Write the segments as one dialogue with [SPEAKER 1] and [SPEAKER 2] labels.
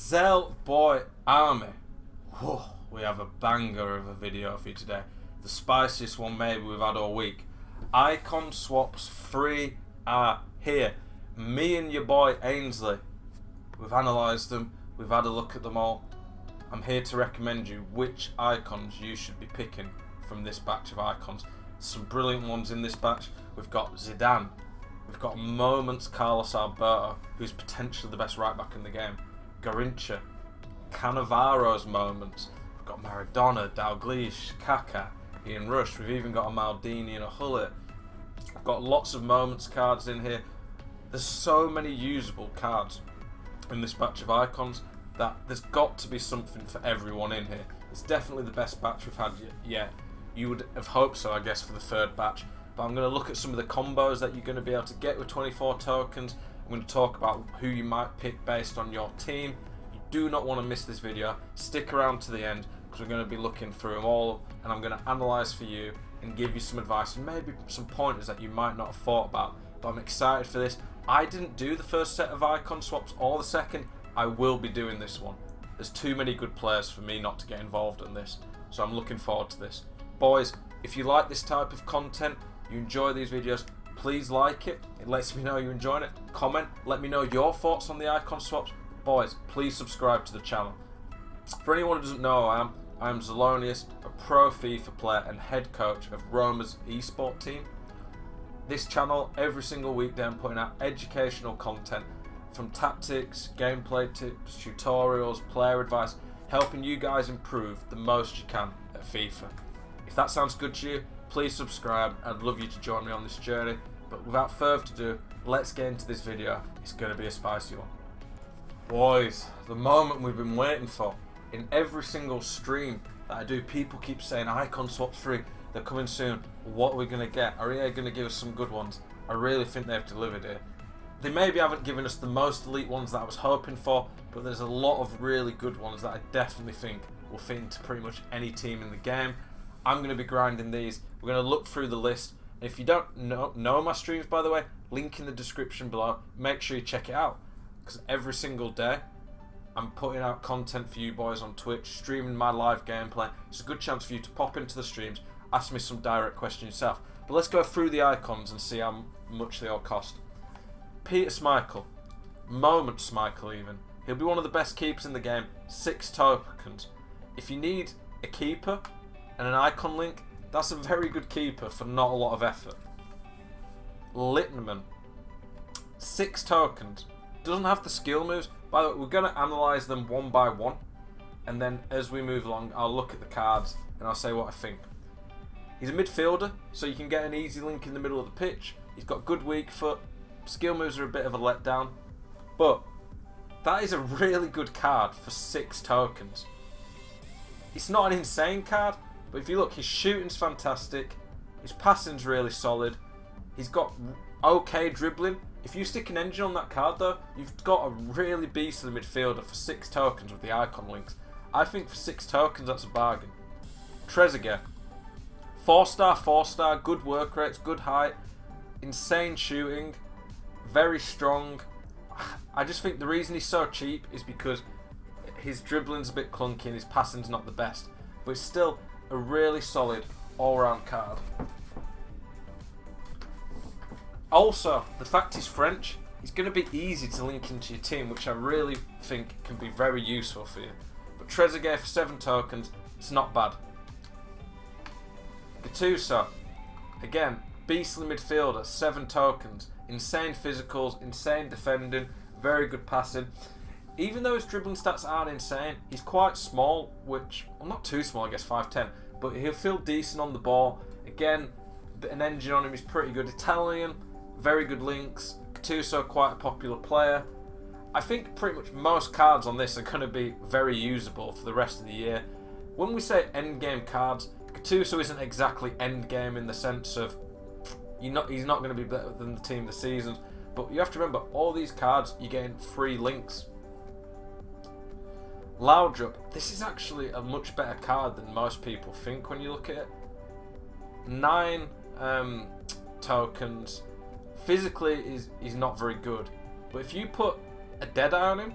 [SPEAKER 1] Zel Boy Army. Whew, we have a banger of a video for you today. The spiciest one maybe we've had all week. Icon swaps 3 are here. Me and your boy Ainsley, we've analysed them, we've had a look at them all. I'm here to recommend you which icons you should be picking from this batch of icons. Some brilliant ones in this batch. We've got Zidane, we've got moments Carlos Alberto, who's potentially the best right back in the game. Gullit, Cannavaro's moments. We've got Maradona, Dalglish, Kaká, Ian Rush. We've even got a Maldini and a Gullit. I've got lots of moments cards in here. There's so many usable cards in this batch of icons that there's got to be something for everyone in here. It's definitely the best batch we've had yet. You would have hoped so, I guess, for the third batch. But I'm going to look at some of the combos that you're going to be able to get with 24 tokens. I'm going to talk about who you might pick based on your team. You do not want to miss this video. Stick around to the end because we're going to be looking through them all and I'm going to analyse for you and give you some advice and maybe some pointers that you might not have thought about. But I'm excited for this. I didn't do the first set of icon swaps or the second. I will be doing this one. There's too many good players for me not to get involved in this. So I'm looking forward to this. Boys, if you like this type of content, you enjoy these videos, please like it. It lets me know you're enjoying it. Comment, let me know your thoughts on the icon swaps. Boys, please subscribe to the channel. For anyone who doesn't know who I am Zelonius, a pro FIFA player and head coach of Roma's eSport team. This channel, every single weekday I'm putting out educational content from tactics, gameplay tips, tutorials, player advice, helping you guys improve the most you can at FIFA. If that sounds good to you, please subscribe. I'd love you to join me on this journey. But without further ado, let's get into this video. It's going to be a spicy one. Boys, the moment we've been waiting for. In every single stream that I do, people keep saying icon swaps free. They're coming soon. What are we going to get? Are EA going to give us some good ones? I really think they've delivered here. They maybe haven't given us the most elite ones that I was hoping for, but there's a lot of really good ones that I definitely think will fit into pretty much any team in the game. I'm going to be grinding these. We're going to look through the list. If you don't know my streams, by the way, link in the description below. Make sure you check it out, because every single day I'm putting out content for you boys on Twitch, streaming my live gameplay. It's a good chance for you to pop into the streams, ask me some direct questions yourself. But let's go through the icons and see how much they all cost. Peter Schmeichel, Moment Schmeichel even. He'll be one of the best keepers in the game. 6 tokens. If you need a keeper and an icon link, that's a very good keeper for not a lot of effort. Littman, 6 tokens. Doesn't have the skill moves. By the way, we're going to analyse them one by one, and then as we move along, I'll look at the cards and I'll say what I think. He's a midfielder, so you can get an easy link in the middle of the pitch. He's got good weak foot. Skill moves are a bit of a letdown, but that is a really good card for 6 tokens. It's not an insane card, but if you look, his shooting's fantastic, his passing's really solid, he's got okay dribbling. If you stick an engine on that card though, you've got a really beastly midfielder for 6 tokens with the icon links. I think for 6 tokens that's a bargain. Trezeguet, 4-star, good work rates, good height, insane shooting, very strong. I just think the reason he's so cheap is because his dribbling's a bit clunky and his passing's not the best, but it's still a really solid all-round card. Also, the fact he's French, he's going to be easy to link into your team, which I really think can be very useful for you. But Trezeguet for 7 tokens, it's not bad. Gattuso, again, beastly midfielder, 7 tokens, insane physicals, insane defending, very good passing. Even though his dribbling stats aren't insane, he's quite small, which, well, not too small, I guess 5'10", but he'll feel decent on the ball. Again, an engine on him is pretty good. Italian, very good links. Gattuso, quite a popular player. I think pretty much most cards on this are going to be very usable for the rest of the year. When we say endgame cards, Gattuso isn't exactly endgame in the sense of he's not going to be better than the team this season, but you have to remember all these cards you're getting free links. Laudrup, this is actually a much better card than most people think when you look at it. 9 tokens. Physically he's not very good, but if you put a Deadeye on him,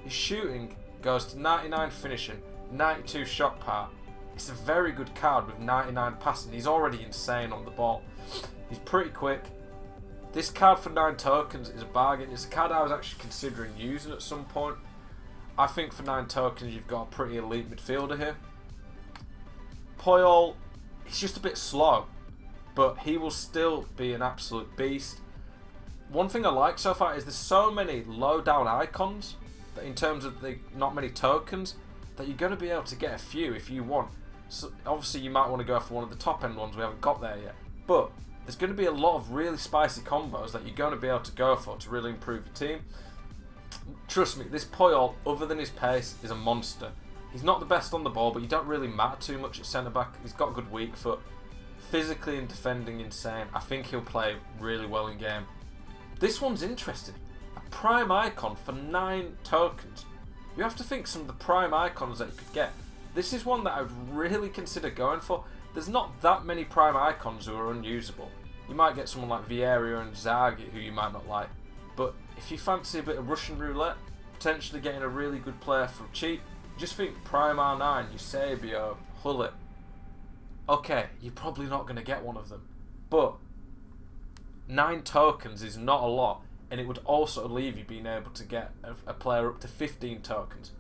[SPEAKER 1] his shooting goes to 99 finishing, 92 shot power. It's a very good card with 99 passing. He's already insane on the ball. He's pretty quick. This card for 9 tokens is a bargain. It's a card I was actually considering using at some point. I think for 9 tokens you've got a pretty elite midfielder here. Puyol, he's just a bit slow, but he will still be an absolute beast. One thing I like so far is there's so many low down icons that in terms of the not many tokens that you're going to be able to get a few if you want. So obviously you might want to go for one of the top end ones, we haven't got there yet, but there's going to be a lot of really spicy combos that you're going to be able to go for to really improve your team. Trust me, this Puyol, other than his pace, is a monster. He's not the best on the ball, but you don't really matter too much at centre back. He's got good weak foot, physically and defending insane. I think he'll play really well in game. This one's interesting. A prime icon for 9 tokens. You have to think some of the prime icons that you could get. This is one that I would really consider going for. There's not that many prime icons who are unusable. You might get someone like Vieira and Zagi who you might not like. But if you fancy a bit of Russian roulette, potentially getting a really good player for cheap, just think prime R9, Eusebio, Gullit. Okay, you're probably not going to get one of them. But 9 tokens is not a lot, and it would also leave you being able to get a player up to 15 tokens.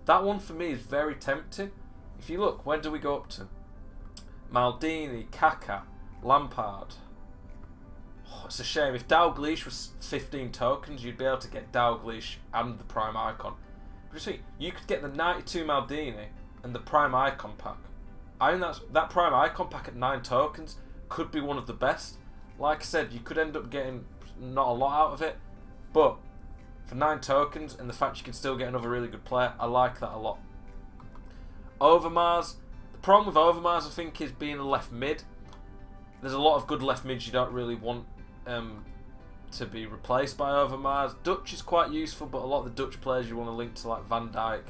[SPEAKER 1] That one for me is very tempting. If you look, when do we go up to? Maldini, Kaká, Lampard. Oh, it's a shame. If Dalglish was 15 tokens, you'd be able to get Dalglish and the prime icon. But you see, you could get the 92 Maldini and the prime icon pack. I think that prime icon pack at 9 tokens could be one of the best. Like I said, you could end up getting not a lot out of it, but for 9 tokens and the fact you can still get another really good player, I like that a lot. Overmars. The problem with Overmars, I think, is being a left mid. There's a lot of good left mids you don't really want to be replaced by Overmars. Dutch is quite useful, but a lot of the Dutch players you want to link to, like Van Dijk,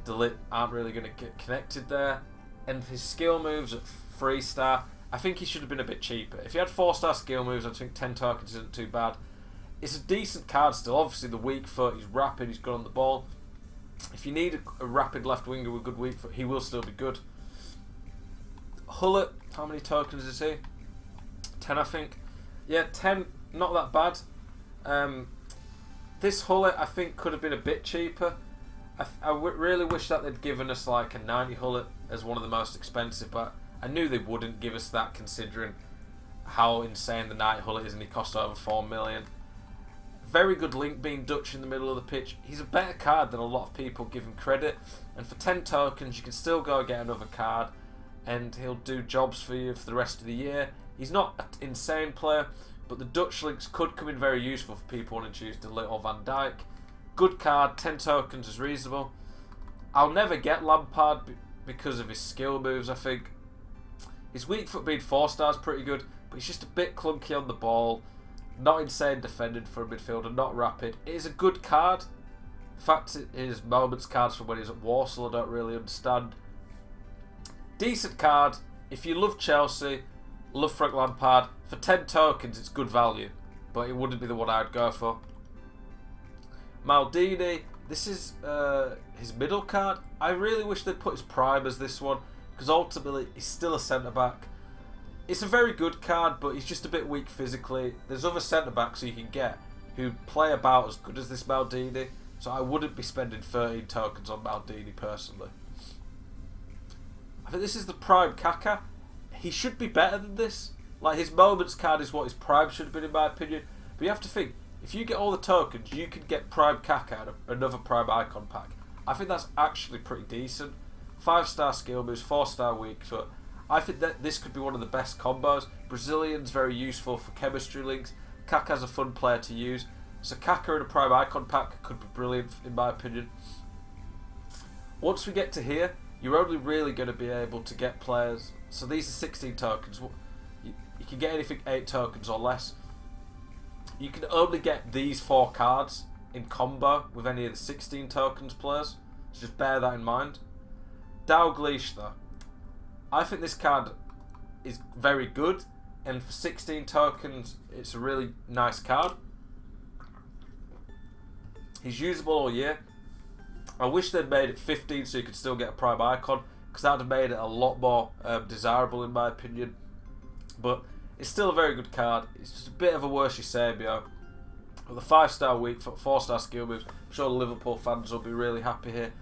[SPEAKER 1] Gullit, aren't really going to get connected there. And his skill moves at 3-star, I think he should have been a bit cheaper. If he had 4-star skill moves, I think 10 tokens isn't too bad. It's a decent card still. Obviously, the weak foot, he's rapid, he's good on the ball. If you need a rapid left winger with good weak foot, he will still be good. Gullit, how many tokens is he? 10, I think. Yeah, 10, not that bad. This Gullit, I think, could have been a bit cheaper. I really wish that they'd given us like a 90 Gullit as one of the most expensive, but I knew they wouldn't give us that considering how insane the 90 Gullit is, and he cost over 4 million. Very good link being Dutch in the middle of the pitch. He's a better card than a lot of people give him credit, and for 10 tokens you can still go get another card and he'll do jobs for you for the rest of the year. He's not an insane player, but the Dutch links could come in very useful for people wanting to choose Gullit or Van Dijk. Good card, 10 tokens is reasonable. I'll never get Lampard because of his skill moves, I think. His weak foot being 4-star is pretty good, but he's just a bit clunky on the ball. Not insane defending for a midfielder, not rapid. It is a good card. In fact, his moments cards from when he was at Warsaw I don't really understand. Decent card. If you love Chelsea, love Frank Lampard, for 10 tokens it's good value, but it wouldn't be the one I'd go for. Maldini, this is his middle card. I really wish they'd put his prime as this one, because ultimately he's still a centre-back. It's a very good card, but he's just a bit weak physically. There's other centre-backs you can get who play about as good as this Maldini, so I wouldn't be spending 13 tokens on Maldini personally. I think this is the prime Kaká. He should be better than this. Like, his moments card is what his prime should have been in my opinion, but you have to think, if you get all the tokens, you could get prime Kaká and another prime icon pack. I think that's actually pretty decent. 5-star skill moves, 4-star weak foot. I think that this could be one of the best combos. Brazilian's very useful for chemistry links. Kaká's a fun player to use. So Kaká in a prime icon pack could be brilliant in my opinion. Once we get to here, you're only really going to be able to get players. So these are 16 tokens. You can get anything 8 tokens or less. You can only get these 4 cards in combo with any of the 16 tokens players. So just bear that in mind. Dalglish though. I think this card is very good, and for 16 tokens it's a really nice card. He's usable all year. I wish they'd made it 15 so you could still get a prime icon, because that would have made it a lot more desirable in my opinion. But it's still a very good card. It's just a bit of a worse Eusebio. With a 5-star weak foot, 4-star skill moves, I'm sure the Liverpool fans will be really happy here.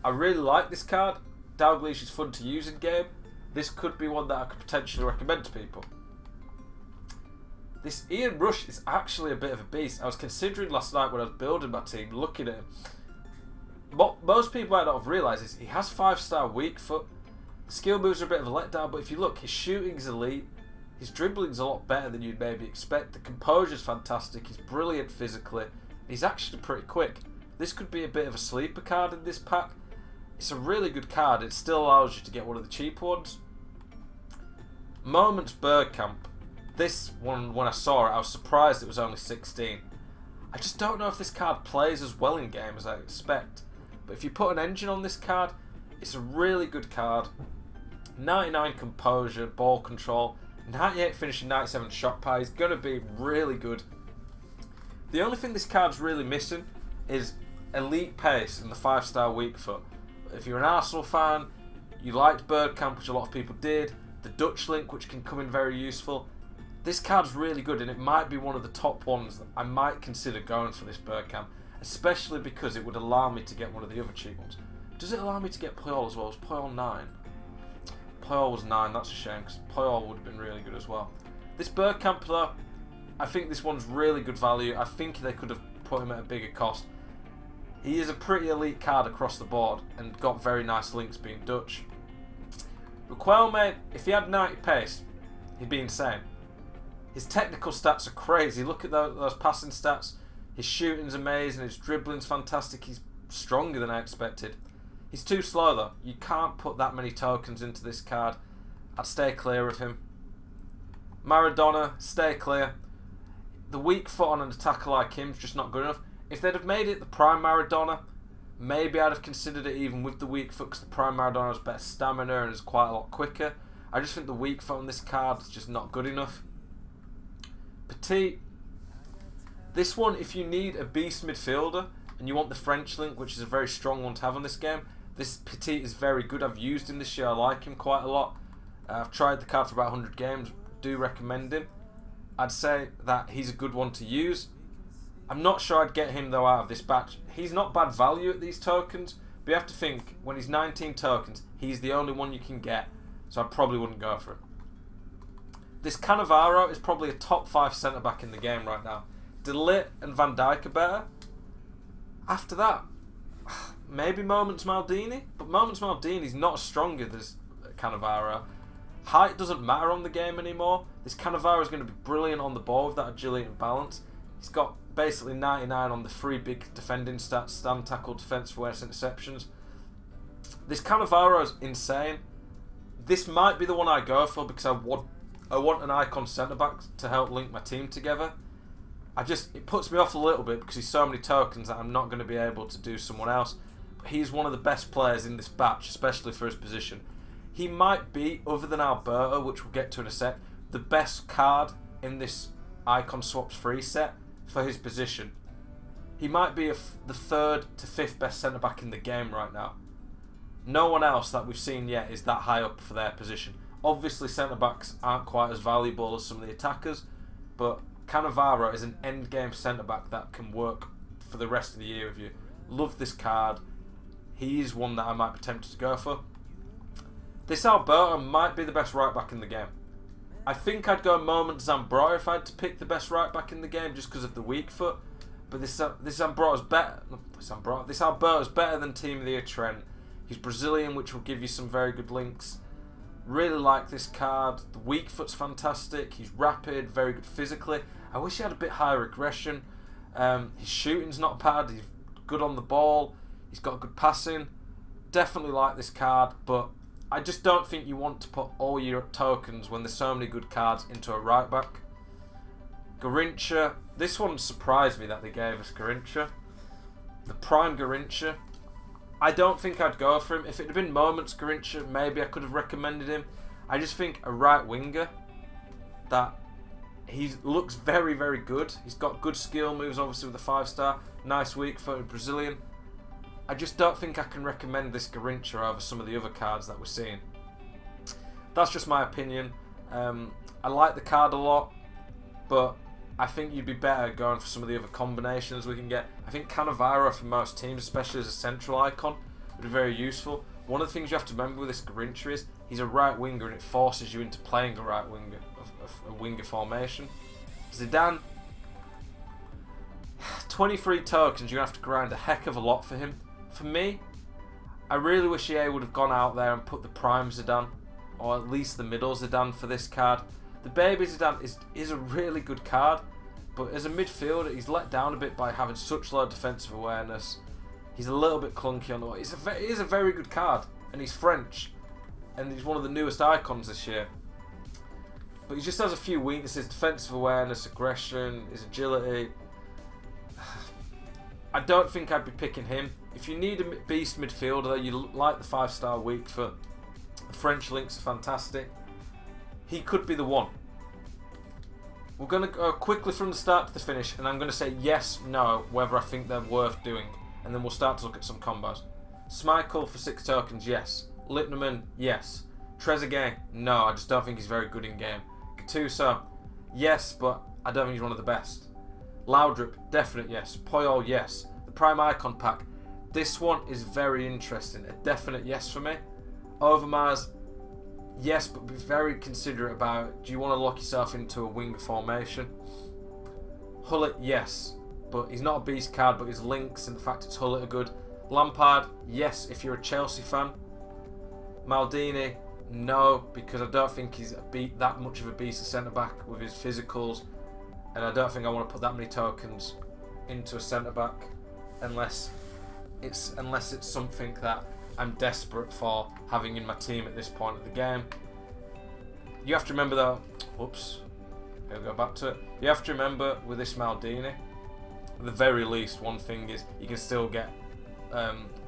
[SPEAKER 1] I really like this card. Dalglish is fun to use in game. This could be one that I could potentially recommend to people. This Ian Rush is actually a bit of a beast. I was considering last night when I was building my team, looking at him. What most people might not have realised is he has 5-star weak foot. The skill moves are a bit of a letdown, but if you look, his shooting's elite. His dribbling's a lot better than you'd maybe expect. The composure's fantastic. He's brilliant physically. He's actually pretty quick. This could be a bit of a sleeper card in this pack. It's a really good card. It still allows you to get one of the cheap ones. Moments Bergkamp. This one, when I saw it, I was surprised it was only 16. I just don't know if this card plays as well in game as I expect. But if you put an engine on this card, it's a really good card. 99 composure, ball control, 98 finishing, 97 shot power. He's going to be really good. The only thing this card's really missing is elite pace in the 5-star weak foot. If you're an Arsenal fan, you liked Bergkamp, which a lot of people did, the Dutch link, which can come in very useful. This card's really good, and it might be one of the top ones that I might consider going for this Bergkamp, especially because it would allow me to get one of the other cheap ones. Does it allow me to get Puyol as well? Is Puyol 9? Puyol was 9, that's a shame, because Puyol would have been really good as well. This Bergkamp though, I think this one's really good value. I think they could have put him at a bigger cost. He is a pretty elite card across the board, and got very nice links being Dutch. Riquelme, if he had 90 pace, he'd be insane. His technical stats are crazy. Look at those passing stats. His shooting's amazing, his dribbling's fantastic, he's stronger than I expected. He's too slow though. You can't put that many tokens into this card. I'd stay clear of him. Maradona, stay clear. The weak foot on an attacker like him's just not good enough. If they'd have made it the prime Maradona, maybe I'd have considered it even with the weak foot, because the prime Maradona has better stamina and is quite a lot quicker. I just think the weak foot on this card is just not good enough. Petit. This one, if you need a beast midfielder and you want the French link, which is a very strong one to have on this game, this Petit is very good. I've used him this year. I like him quite a lot. I've tried the card for about 100 games. Do recommend him. I'd say that he's a good one to use. I'm not sure I'd get him though out of this batch. He's not bad value at these tokens, but you have to think, when he's 19 tokens, he's the only one you can get, so I probably wouldn't go for him. This Cannavaro is probably a top 5 centre-back in the game right now. Gullit and Van Dijk are better. After that, maybe Moments Maldini, but Moments Maldini's not as strong as Cannavaro. Height doesn't matter on the game anymore. This Cannavaro is going to be brilliant on the ball with that agility and balance. He's got basically 99 on the 3 big defending stats: stand, tackle, defense, awareness, interceptions. This Cannavaro is insane. This might be the one I go for because I want an icon centre-back to help link my team together. It puts me off a little bit because he's so many tokens that I'm not going to be able to do someone else. But he's one of the best players in this batch, especially for his position. He might be, other than Alberto, which we'll get to in a sec, the best card in this icon swaps free set for his position. He might be the 3rd to 5th best centre-back in the game right now. No one else that we've seen yet is that high up for their position. Obviously centre-backs aren't quite as valuable as some of the attackers, but Cannavaro is an end-game centre-back that can work for the rest of the year with you. Love this card. He is one that I might be tempted to go for. This Alberto might be the best right-back in the game. I think I'd go Moment Zambrotta if I had to pick the best right-back in the game just because of the weak foot. But this Zambrotta's better. This Alberto's better than Team of the Year Trent. He's Brazilian, which will give you some very good links. Really like this card. The weak foot's fantastic. He's rapid, very good physically. I wish he had a bit higher aggression. His shooting's not bad. He's good on the ball. He's got good passing. Definitely like this card, but I just don't think you want to put all your tokens when there's so many good cards into a right back. Garrincha. This one surprised me that they gave us Garrincha. The prime Garrincha. I don't think I'd go for him. If it had been Moments Garrincha, maybe I could have recommended him. I just think a right winger that he looks very, very good. He's got good skill moves, obviously with the 5-star. Nice weak footed Brazilian. I just don't think I can recommend this Garrincha over some of the other cards that we're seeing. That's just my opinion. I like the card a lot, but I think you'd be better going for some of the other combinations we can get. I think Cannavaro for most teams, especially as a central icon, would be very useful. One of the things you have to remember with this Garrincha is he's a right winger, and it forces you into playing a right winger, a winger formation. Zidane, 23 tokens, you're going to have to grind a heck of a lot for him. For me, I really wish EA would have gone out there and put the prime Zidane, or at least the middle Zidane for this card. The baby Zidane is a really good card, but as a midfielder, he's let down a bit by having such low defensive awareness. He's a little bit clunky on the way. He is a very good card, and he's French, and he's one of the newest icons this year. But he just has a few weaknesses: defensive awareness, aggression, his agility. I don't think I'd be picking him. If you need a beast midfielder, you like the 5-star weak foot. The French links are fantastic. He could be the one. We're going to go quickly from the start to the finish, and I'm going to say yes, no, whether I think they're worth doing. And then we'll start to look at some combos. Schmeichel for 6 tokens, yes. Littnerman, yes. Trezeguet, no, I just don't think he's very good in game. Gattuso, yes, but I don't think he's one of the best. Laudrup, definite yes. Puyol, yes. The Prime Icon pack, this one is very interesting. A definite yes for me. Overmars, yes, but be very considerate about, do you want to lock yourself into a wing formation? Gullit, yes, but he's not a beast card, but his links and the fact it's Gullit are good. Lampard, yes, if you're a Chelsea fan. Maldini, no, because I don't think he's that much of a beast of centre-back with his physicals, and I don't think I want to put that many tokens into a centre-back unless it's something that I'm desperate for having in my team at this point of the game. You have to remember though, whoops, gotta go back to it. You have to remember with this Maldini, at the very least, one thing is you can still get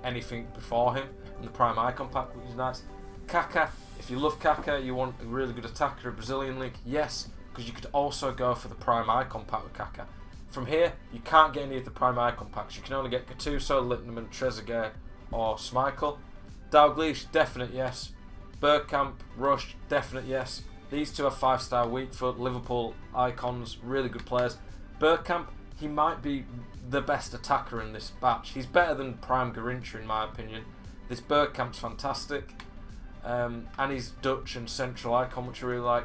[SPEAKER 1] anything before him in the Prime Icon pack, which is nice. Kaká, if you love Kaká, you want a really good attacker, a Brazilian league, yes, because you could also go for the Prime Icon pack with Kaká. From here, you can't get any of the Prime Icon packs. You can only get Gattuso, Littnerman, Trezeguet, or Schmeichel. Dalglish, definite yes. Bergkamp, Rush, definite yes. These two are 5-star weak foot Liverpool icons, really good players. Bergkamp, he might be the best attacker in this batch. He's better than Prime Garrincha in my opinion. This Bergkamp's fantastic, and he's Dutch and central icon, which I really like.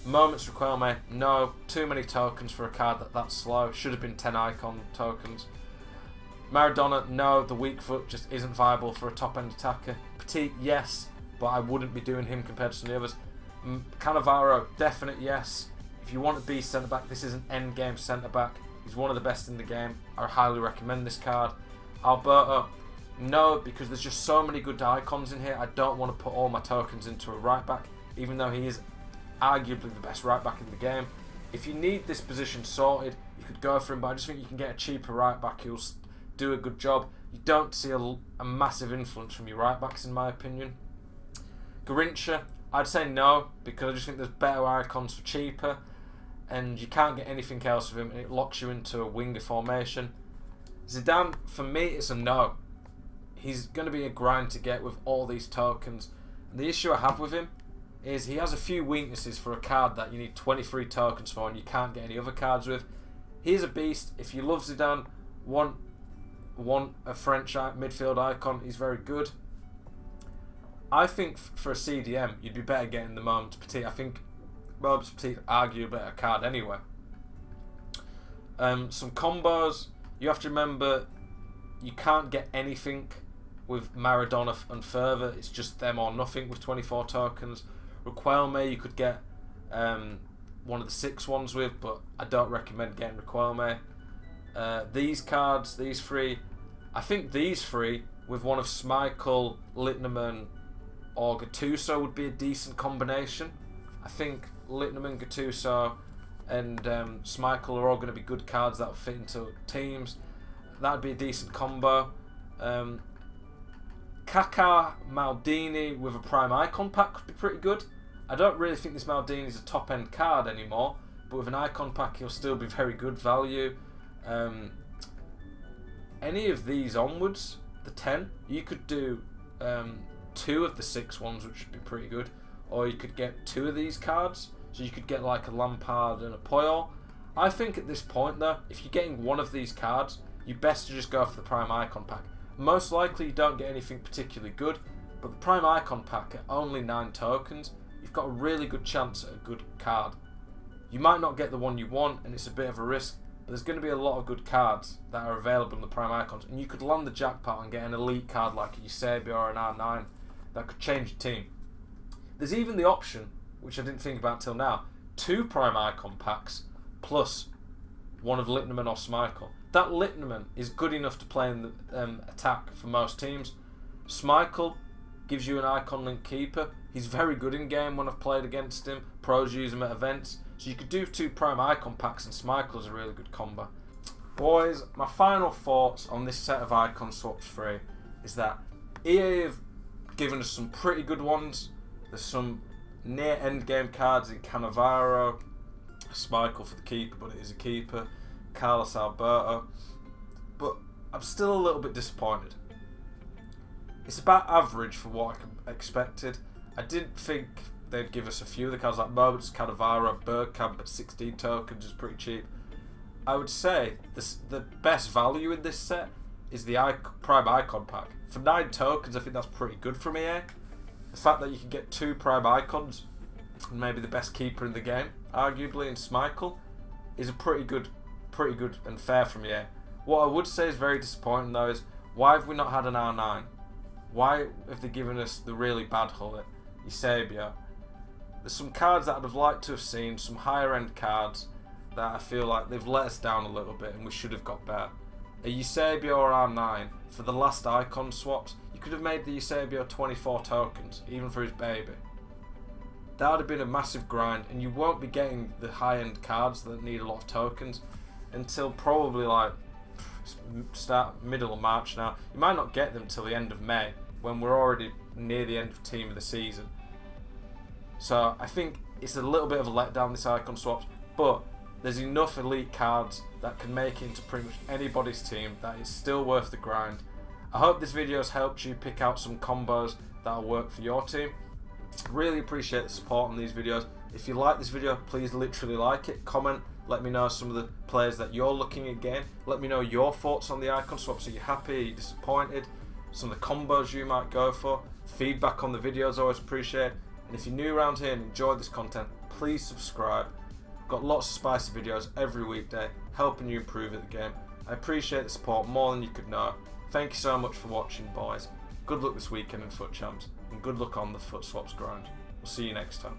[SPEAKER 1] Moments Riquelme, no, too many tokens for a card that's slow. Should have been 10 icon tokens. Maradona, no, the weak foot just isn't viable for a top-end attacker. Petit, yes, but I wouldn't be doing him compared to some of the others. Cannavaro, definite yes. If you want to be centre-back, this is an end-game centre-back. He's one of the best in the game. I highly recommend this card. Alberto, no, because there's just so many good icons in here. I don't want to put all my tokens into a right-back, even though he is arguably the best right-back in the game. If you need this position sorted, you could go for him, but I just think you can get a cheaper right-back who'll do a good job. You don't see a massive influence from your right-backs, in my opinion. Garrincha, I'd say no, because I just think there's better icons for cheaper, and you can't get anything else with him, and it locks you into a winger formation. Zidane, for me, it's a no. He's going to be a grind to get with all these tokens. And the issue I have with him is he has a few weaknesses for a card that you need 23 tokens for and you can't get any other cards with. He's a beast. If you love Zidane, want a French midfield icon, he's very good. I think for a CDM, you'd be better getting the Moments Petit. I think Moments Petit argue a better card anyway. Some combos, you have to remember, you can't get anything with Maradona and further. It's just them or nothing with 24 tokens. Riquelme, you could get one of the 6 ones with, but I don't recommend getting Riquelme. These cards, these 3, I think these 3 with one of Schmeichel, Littnerman, or Gattuso would be a decent combination. I think Littnerman, Gattuso, and Schmeichel are all going to be good cards that will fit into teams. That would be a decent combo. Kaká, Maldini with a Prime Icon pack could be pretty good. I don't really think this Maldini is a top-end card anymore, but with an Icon pack he'll still be very good value. Any of these onwards, the 10. You could do 2 of the 6 ones, which would be pretty good. Or you could get 2 of these cards. So you could get like a Lampard and a Puyol. I think at this point though, if you're getting one of these cards, you best to just go for the Prime Icon pack. Most likely you don't get anything particularly good, but the Prime Icon pack at only 9 tokens, you've got a really good chance at a good card. You might not get the one you want, and it's a bit of a risk, but there's going to be a lot of good cards that are available in the Prime Icons, and you could land the jackpot and get an elite card like a Eusebio or an R9 that could change your team. There's even the option, which I didn't think about till now, 2 Prime Icon packs plus one of Littman or Schmeichel. That Littman is good enough to play in the attack for most teams. Schmeichel gives you an icon link keeper. He's very good in game when I've played against him. Pros use him at events. So you could do 2 Prime Icon packs, and Schmeichel's a really good combo. Boys, my final thoughts on this set of Icon Swaps 3 is that EA have given us some pretty good ones. There's some near end game cards in Cannavaro, Schmeichel for the keeper, but it is a keeper, Carlos Alberto, but I'm still a little bit disappointed. It's about average for what I expected. I didn't think they'd give us a few of the cards like Moments, Cannavaro, Bergkamp at 16 tokens is pretty cheap. I would say the best value in this set is the Prime Icon pack. For 9 tokens, I think that's pretty good from EA. The fact that you can get 2 Prime Icons and maybe the best keeper in the game, arguably in Schmeichel, is a pretty good and fair from EA. What I would say is very disappointing though is, why have we not had an R9? Why have they given us the really bad Gullit, Eusebio? There's some cards that I'd have liked to have seen, some higher end cards that I feel like they've let us down a little bit and we should have got better. A Eusebio or R9 for the last icon swaps, you could have made the Eusebio 24 tokens, even for his baby. That would have been a massive grind, and you won't be getting the high end cards that need a lot of tokens until probably like middle of March now. You might not get them till the end of May, when we're already near the end of team of the season. So I think it's a little bit of a letdown, this icon swaps, but there's enough elite cards that can make it into pretty much anybody's team that is still worth the grind. I hope this video has helped you pick out some combos that'll work for your team. Really appreciate the support on these videos. If you like this video, please literally like it, comment, let me know some of the players that you're looking at getting. Let me know your thoughts on the icon swaps. Are you happy? Are you disappointed? Some of the combos you might go for. Feedback on the videos, always appreciate. And if you're new around here and enjoyed this content, please subscribe. Got lots of spicy videos every weekday, helping you improve at the game. I appreciate the support more than you could know. Thank you so much for watching, boys. Good luck this weekend in Foot Champs, and good luck on the Foot Swaps grind. We'll see you next time.